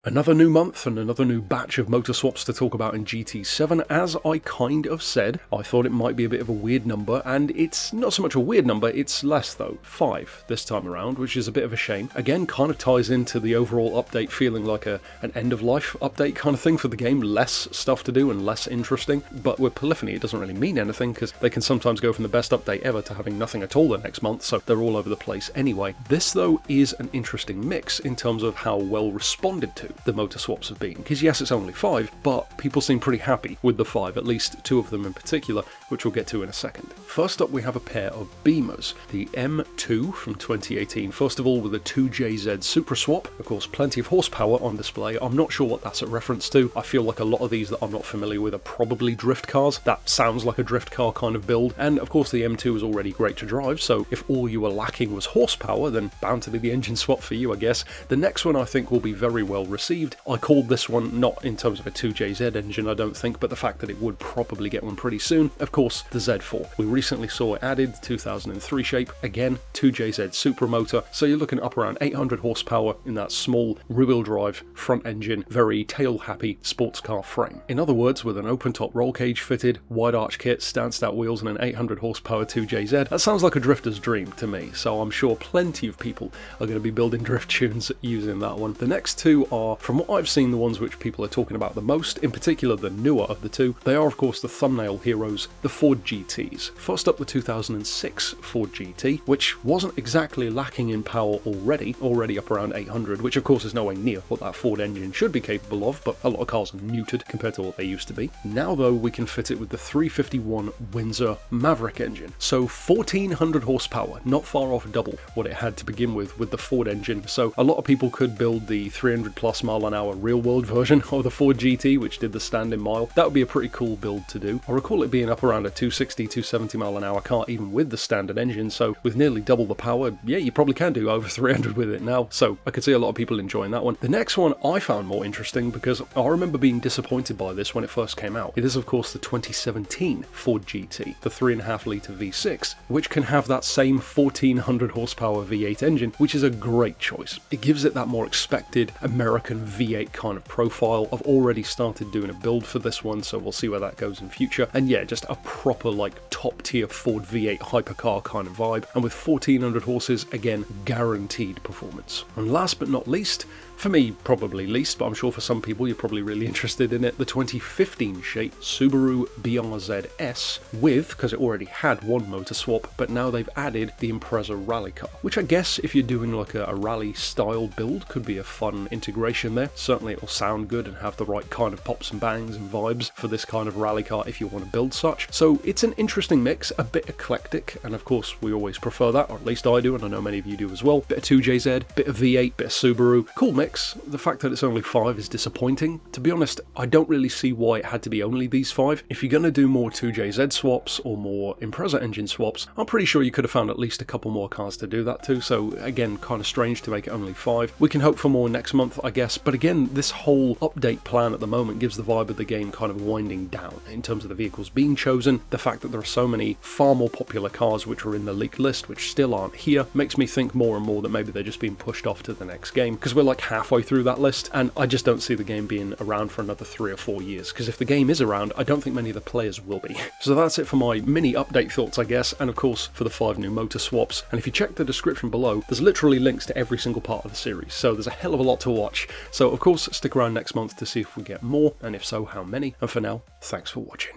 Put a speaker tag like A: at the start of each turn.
A: Another new month and another new batch of motor swaps to talk about in GT7. As I kind of said, I thought it might be a bit of a weird number, and it's not so much a weird number, it's less though. 5 this time around, which is a bit of a shame. Again, kind of ties into the overall update feeling like an end-of-life update kind of thing for the game. Less stuff to do and less interesting, but with Polyphony it doesn't really mean anything because they can sometimes go from the best update ever to having nothing at all the next month, so they're all over the place anyway. This though is an interesting mix in terms of how well responded to the motor swaps have been, because yes, it's only 5, but people seem pretty happy with the 5, at least 2 of them in particular, which we'll get to in a second. First up, we have a pair of Beamers, the M2 from 2018, first of all with a 2JZ Supra swap, of course plenty of horsepower on display. I'm not sure what that's a reference to. I feel like a lot of these that I'm not familiar with are probably drift cars. That sounds like a drift car kind of build, and of course the M2 is already great to drive, so if all you were lacking was horsepower, then bound to be the engine swap for you, I guess. The next one I think will be very well received. I called this one not in terms of a 2JZ engine, I don't think, but the fact that it would probably get one pretty soon. Of course, the Z4. We recently saw it added, 2003 shape, again, 2JZ Supra motor, so you're looking up around 800 horsepower in that small rear-wheel drive front engine, very tail-happy sports car frame. In other words, with an open-top roll cage fitted, wide arch kit, stand-stout wheels, and an 800 horsepower 2JZ, that sounds like a drifter's dream to me, so I'm sure plenty of people are going to be building drift tunes using that one. The next two are, from what I've seen, the ones which people are talking about the most, in particular the newer of the two. They are of course the thumbnail heroes, the Ford GTs. First up, the 2006 Ford GT, which wasn't exactly lacking in power already up around 800, which of course is nowhere near what that Ford engine should be capable of, but a lot of cars are neutered compared to what they used to be. Now though, we can fit it with the 351 Windsor Maverick engine, so 1400 horsepower, not far off double what it had to begin with the Ford engine, so a lot of people could build the 300 plus mile an hour real world version of the Ford GT, which did the standing mile. That would be a pretty cool build to do. I recall it being up around a 260, 270 mile an hour car even with the standard engine, so with nearly double the power, yeah, you probably can do over 300 with it now, so I could see a lot of people enjoying that one. The next one I found more interesting because I remember being disappointed by this when it first came out. It is of course the 2017 Ford GT, the 3.5 litre V6, which can have that same 1400 horsepower V8 engine, which is a great choice. It gives it that more expected American V8 kind of profile. I've already started doing a build for this one, so we'll see where that goes in future. And yeah, just a proper like top tier Ford V8 hypercar kind of vibe, and with 1400 horses, again, guaranteed performance. And last but not least, for me probably least, but I'm sure for some people you're probably really interested in it, the 2015 shape Subaru BRZ-S with, because it already had one motor swap, but now they've added the Impreza rally car, which I guess if you're doing like a rally style build could be a fun integration there. Certainly it will sound good and have the right kind of pops and bangs and vibes for this kind of rally car if you want to build such. So it's an interesting mix, a bit eclectic, and of course we always prefer that, or at least I do, and I know many of you do as well. Bit of 2JZ, bit of V8, bit of Subaru, cool mix. The fact that it's only 5 is disappointing. To be honest, I don't really see why it had to be only these 5. If you're going to do more 2JZ swaps or more Impreza engine swaps, I'm pretty sure you could have found at least a couple more cars to do that to, so again, kind of strange to make it only 5. We can hope for more next month, I guess, but again, this whole update plan at the moment gives the vibe of the game kind of winding down in terms of the vehicles being chosen. The fact that there are so many far more popular cars which are in the leaked list which still aren't here makes me think more and more that maybe they're just being pushed off to the next game, because we're like halfway through that list, and I just don't see the game being around for another 3 or 4 years, because if the game is around, I don't think many of the players will be. So that's it for my mini update thoughts, I guess, and of course for the 5 new motor swaps. And if you check the description below, there's literally links to every single part of the series, so there's a hell of a lot to watch. So of course stick around next month to see if we get more, and if so, how many. And for now, thanks for watching.